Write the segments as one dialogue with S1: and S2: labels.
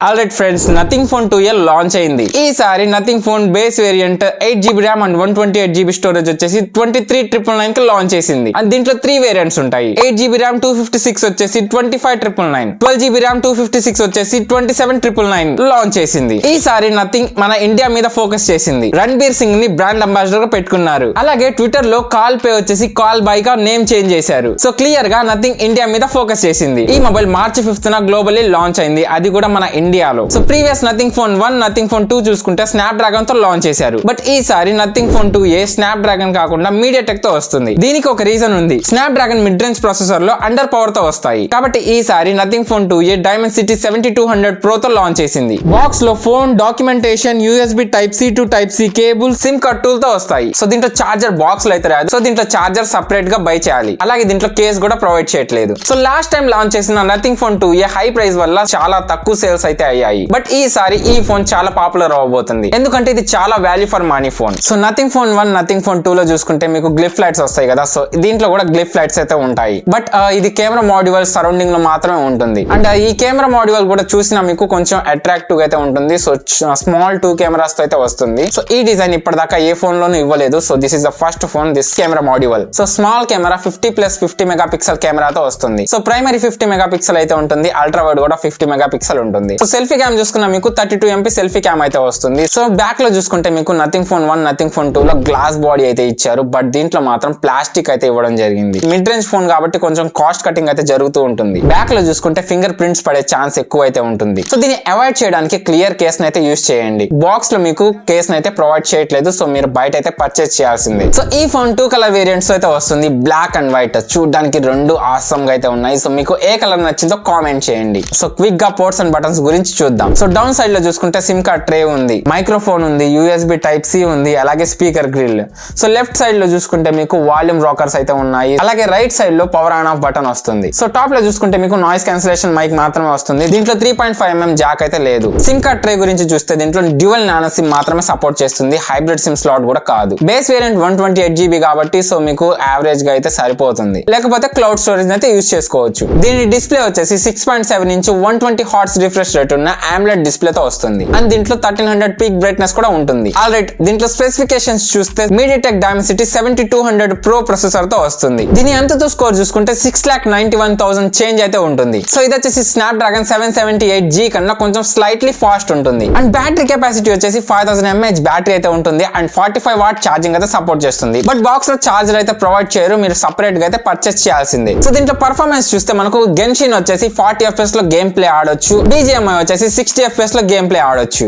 S1: Alright friends, nothing phone 2 launch అయింది. ఈసారి nothing phone base variant 8GB RAM and 128GB storage వచ్చేసి 23,999 కి launch చేసింది. అండ్ దీంట్లో 3 వేరియంట్స్ ఉంటాయి. 8GB ర్యామ్ 256 వచ్చేసి 25,999, 12GB ర్యామ్ 256 వచ్చేసి 27,999 లాంచ్ చేసింది. ఈసారి నథింగ్ మన ఇండియా మీద ఫోకస్ చేసింది. రణ్బీర్ సింగ్ ని బ్రాండ్ అంబాసిడర్ గా పెట్టుకున్నారు. అలాగే ట్విట్టర్ లో కాల్ పే వచ్చేసి కాల్ బై గా నేమ్ చేంజ్ చేశారు. సో క్లియర్ గా నథింగ్ ఇండియా మీద ఫోకస్ చేసింది. ఈ మొబైల్ మార్చి 5th గ్లోబల్లీ లాంచ్ అయింది. అది కూడా మన ఇండియాలో. So previous nothing phone 1, nothing phone 2 చూసుకుంటే స్నాప్ డ్రాగన్ తో లాంచ్ చేశారు. బట్ ఈసారి nothing phone 2A snap dragon కాకుండా మీడియాటెక్ తో వస్తుంది. దీనికి ఒక రీజన్ ఉంది. Snap dragon mid range processor లో అండర్ పవర్ తో వస్తాయి. కాబట్టి ఈసారి nothing phone 2A Dimensity 7200 Pro తో లాంచ్ చేసింది. బాక్స్ లో phone, documentation, USB Type-C to Type-C cable, SIM card tool తో వస్తాయి. సో దీంట్లో చార్జర్ బాక్స్ లో అయితే రాదు. సో దీంట్లో చార్జర్ సెపరేట్ గా బై చేయాలి. అలాగే దీంట్లో కేస్ కూడా ప్రొవైడ్ చేయట్లేదు. సో లాస్ట్ టైం లాంచ్ చేసిన nothing phone 2A high price వల్ల చాలా తక్కువ సేల్స్ అయితే అయ్యాయి. బట్ ఈసారి ఈ ఫోన్ చాలా పాపులర్ అవబోతుంది. ఎందుకంటే ఇది చాలా value for money phone. So nothing phone 1, nothing phone 2 లో చూసుకుంటే మీకు గ్లిఫ్ లైట్స్ వస్తాయి కదా. సో దీంట్లో కూడా గ్లిఫ్ లైట్స్ అయితే ఉంటాయి. బట్ ఇది కెమెరా మాడ్యూల్ సరౌండింగ్ లో మాత్రమే ఉంటుంది. అండ్ ఈ కెమెరా మాడ్యూల్ కూడా చూసినా మీకు కొంచెం అట్రాక్టివ్ అయితే ఉంటుంది. సో స్మాల్ 2 కెమెరాస్ తో అయితే వస్తుంది. సో ఈ డిజైన్ ఇప్పటిదాకా ఏ ఫోన్ లోనూ ఇవ్వలేదు. So this is the first phone this camera module. So small camera 50+50 megapixel కెమెరాతో వస్తుంది. సో ప్రైమరీ 50 మెగాపిక్సెల్ అయితే ఉంటుంది. అల్ట్రా వైడ్ కూడా 50 మెగాపిక్సెల్ ఉంటుంది. సో సెల్ఫీ క్యామ్ చూసుకున్నా మీకు 32 MP సెల్ఫీ క్యామ్ అయితే వస్తుంది. సో బ్యాక్ లో చూసుకుంటే మీకు నథింగ్ ఫోన్ 1, నథింగ్ ఫోన్ 2 లో గ్లాస్ బాడీ అయితే ఇచ్చారు. బట్ దీంట్లో మాత్రం ప్లాస్టిక్ అయితే ఇవ్వడం జరిగింది. మిడ్ రేంజ్ ఫోన్ కాబట్టి కొంచెం కాస్ట్ కటింగ్ అయితే జరుగుతూ ఉంటుంది. బ్యాక్ లో చూసుకుంటే ఫింగర్ ప్రింట్స్ పడే ఛాన్స్ ఎక్కువ అయితే ఉంటుంది. సో దీన్ని అవాయిడ్ చేయడానికి క్లియర్ కేస్ అయితే యూస్ చేయండి. బాక్స్ లో మీకు కేస్ అయితే ప్రొవైడ్ చేయట్లేదు. సో మీరు బయట అయితే పర్చేస్ చేయాల్సిందే. సో ఈ ఫోన్ 2 కలర్ వేరియంట్స్ అయితే వస్తుంది. బ్లాక్ అండ్ వైట్ చూడడానికి 2 ఆసమ్ గా అయితే ఉన్నాయి. సో మీకు ఏ కలర్ నచ్చిందో కామెంట్ చేయండి. సో క్విక్ గా పోర్ట్స్ అండ్ బటన్స్ గురించి చూద్దాం. సో డౌన్ సైడ్ లో చూసుకుంటే సిమ్ కార్డ్ ట్రే ఉంది, మైక్రోఫోన్ ఉంది, USB Type-C ఉంది, అలాగే speaker grill. So left side లో చూసుకుంటే మీకు వాల్యూమ్ రాకర్స్ అయితే ఉన్నాయి. అలాగే రైట్ సైడ్ లో పవర్ ఆన్ ఆఫ్ బటన్ వస్తుంది. సో టాప్ లో చూసుకుంటే మీకు నాయిస్ క్యాన్సిలేషన్ మైక్ మాత్రమే వస్తుంది. దీంట్లో 3.5mm జాక్ అయితే లేదు. సిమ్ కార్డ్ ట్రే గురించి చూస్తే దీంట్లో డ్యూయల్ నానో సిమ్ మాత్రమే సపోర్ట్ చేస్తుంది. హైబ్రిడ్ సిమ్ స్లాట్ కూడా కాదు. బేస్ వేరియంట్ 128GB కాబట్టి సో మీకు యావరేజ్ గా అయితే సరిపోతుంది. లేకపోతే క్లౌడ్ స్టోరేజ్ అయితే యూస్ చేసుకోవచ్చు. దీని డిస్ప్లే వచ్చేసి 6.7 ఇంచ్ 120 Hz రిఫ్రెష్ రేట్ ఉన్న AMOLED డిస్ప్లే తో వస్తుంది. అండ్ దీంట్లో 1300 పీక్ బ్రైట్నెస్ కూడా ఉంటుంది. ఆల్రైట్, దీంట్లో స్పెసిఫికేషన్స్ చూస్తే MediaTek Dimensity 7200 Pro ప్రాసెసర్ తో వస్తుంది. దీని అంతతో స్కోర్ చూసుకుంటే 6,91,000 చేంజ్ అయితే ఉంటుంది. సో ఇది వచ్చేసి Snapdragon 778G కన్నా కొంచెం స్లైట్లీ ఫాస్ట్ ఉంటుంది. అండ్ బ్యాటరీ కెపాసిటీ వచ్చేసి 5000 mAh బ్యాటరీ అయితే ఉంటుంది. అండ్ 45W ఛార్జింగ్ అయితే సపోర్ట్ చేస్తుంది. బట్ బాక్స్ లో చార్జర్ అయితే ప్రొవైడ్ చేయరు. మీరు సపరేట్ గా అయితే పర్చేస్ చేయాల్సిందే. సో దీంట్లో పర్ఫార్మెన్స్ చూస్తే మనకు గెన్షిన్ వచ్చేసి 40 FPS లో గేమ్ ప్లే ఆడొచ్చు. BGMI వచ్చేసి 60 FPS లో గేమ్ ప్లే ఆడొచ్చు.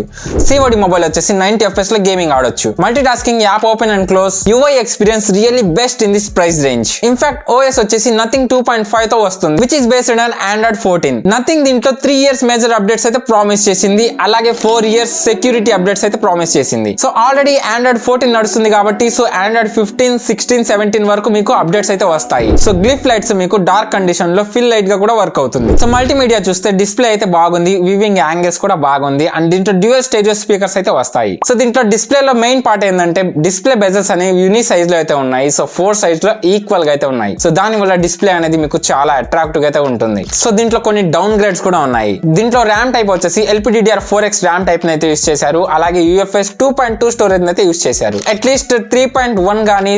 S1: COD మొబైల్ వచ్చేసి 90 FPS లో గేమింగ్ ఆడొచ్చు. Multi tasking, app open and close, UI experience really best in this price range. In fact OS వచ్చేసి నథింగ్ 2.5 తో వస్తుంది, which is based on Android 14. Nothing దీంట్లో 3 years మేజర్ అప్డేట్స్ అయితే promise చేసింది. అలాగే 4 years సెక్యూరిటీ అప్డేట్స్ అయితే promise చేసింది. So already Android 14 నడుస్తుంది కాబట్టి సో Android 15, 16, 17 వరకు మీకు అప్డేట్స్ అయితే వస్తాయి. సో గ్లిఫ్ లైట్స్ మీకు డార్క్ కండిషన్ లో ఫిల్ లైట్ గా కూడా వర్క్ అవుతుంది. సో మల్టీమీడియా చూస్తే డిస్ప్లే అయితే బాగుంది, వివింగ్ యాంగిల్స్ కూడా బాగుంది. అండ్ దీంట్లో డ్యూయల్ స్టేరియో స్పీకర్స్ అయితే వస్తాయి. సో దీంట్లో డిస్ప్లే లో మెయిన్ పార్ట్ ఏంటంటే డిస్ప్లే బెజల్స్ అనేవి యూని సైజ్ లో అయితే ఉన్నాయి. సో 4 సైజ్ లో ఈక్వల్ గా అయితే ఉన్నాయి. సో దాని వల్ల డిస్ప్లే అనేది మీకు చాలా అట్రాక్టివ్ గా అయితే ఉంటుంది. సో దీంట్లో కొన్ని డౌన్ గ్రేడ్స్ కూడా ఉన్నాయి. దీంట్లో ర్యామ్ టైప్ వచ్చేసి LPDDR4X ర్యామ్ టైప్ అయితే యూస్ చేశారు. అలాగే UFS 2.2 స్టోరేజ్ అయితే యూస్ చేశారు. అట్లీస్ట్ 3.1 గానీ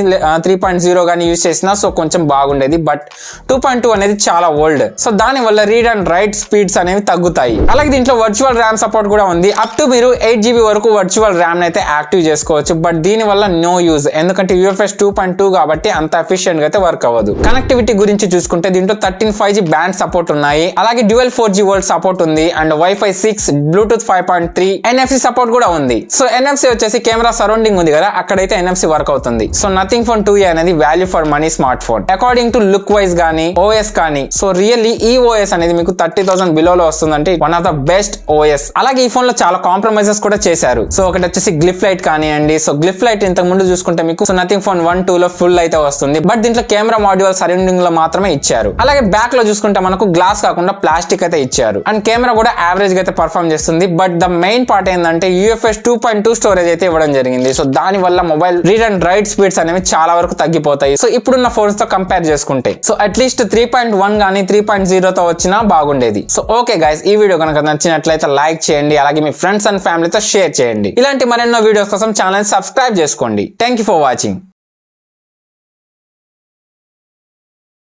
S1: 3.0 గానీ యూస్ చేసినా సో కొంచెం బాగుండేది. బట్ 2.2 అనేది చాలా ఓల్డ్. సో దాని వల్ల రీడ్ అండ్ రైట్ స్పీడ్స్ అనేవి తగ్గుతాయి. అలాగే దీంట్లో వర్చువల్ ర్యామ్ సపోర్ట్ కూడా ఉంది. అప్ టు మీరు 8GB వరకు వర్చువల్ ర్యామ్ అయితే యాక్టివ్ చేసుకోవచ్చు. బట్ దీని వల్ల నో యూజ్, ఎందుకంటే UFS 2.2 కాబట్టి అంత ఎఫిషియెంట్ గా అయితే వర్క్ అవ్వదు. కనెక్టివిటీ గురించి చూసుకుంటే దీంట్లో 13 5G బ్యాండ్ సపోర్ట్ ఉన్నాయి. అలాగే డ్యూయల్ 4G వోల్ట్ సపోర్ట్ ఉంది. And Wi-Fi 6, Bluetooth 5.3, NFC support కూడా ఉంది. సో NFC వచ్చేసి కెమెరా సరౌండింగ్ ఉంది కదా, అక్కడైతే NFC వర్క్ అవుతుంది. సో నథింగ్ ఫోన్ 2A అనేది value for money smart phone. According to look wise గానీ OS కానీ సో రియల్లీ ఈ OS అనేది మీకు 30,000 బిలోలో వస్తుందంటే one of the best OS. అలాగే ఈ ఫోన్ లో చాలా కాంప్రమైజెస్ కూడా చేశారు. సో ఒకటి వచ్చేసి గ్లిఫ్ లైట్ కానివ్వండి. సో గ్లిఫ్ లైట్ ఇంతకు ముందు చూసుకుంటే మీకు సో నథింగ్ ఫోన్ 1, 2 లో ఫుల్ అయితే వస్తుంది. బట్ దీంట్లో కెమెరా మాడ్యూల్ సరౌండింగ్ లో మాత్రమే ఇచ్చారు. అలాగే బ్యాక్ లో చూసుకుంటే మనకు గ్లాస్ కాకుండా ప్లాస్టిక్ అయితే ఇచ్చారు. అండ్ కెమెరా కూడా యావరేజ్ గా అయితే పర్ఫార్మ్ చేస్తుంది. బట్ ద మెయిన్ పార్ట్ ఏంటంటే UFS 2.2 స్టోరేజ్ అయితే ఇవ్వడం జరిగింది. సో దాని వల్ల mobile read and right speeds అనేవి చాలా వరకు తగ్గిపోతాయి. సో ఇప్పుడున్న ఫోన్స్ తో కంపేర్ చేసుకుంటే సో అట్లీస్ట్ 3.1 గానీ 3.0 తో వచ్చినా బాగుండేది. సో ఓకే గైస్, ఈ వీడియో కనుక కనుక నచ్చినట్లయితే లైక్ చేయండి, అలాగే మీ ఫ్రెండ్స్ అండ్ ఫ్యామిలీతో షేర్ చేయండి. ఇలాంటి మరెన్నో వీడియోస్ కోసం ఛానల్ సబ్స్క్రైబ్ చేసుకోండి. Thank you for watching.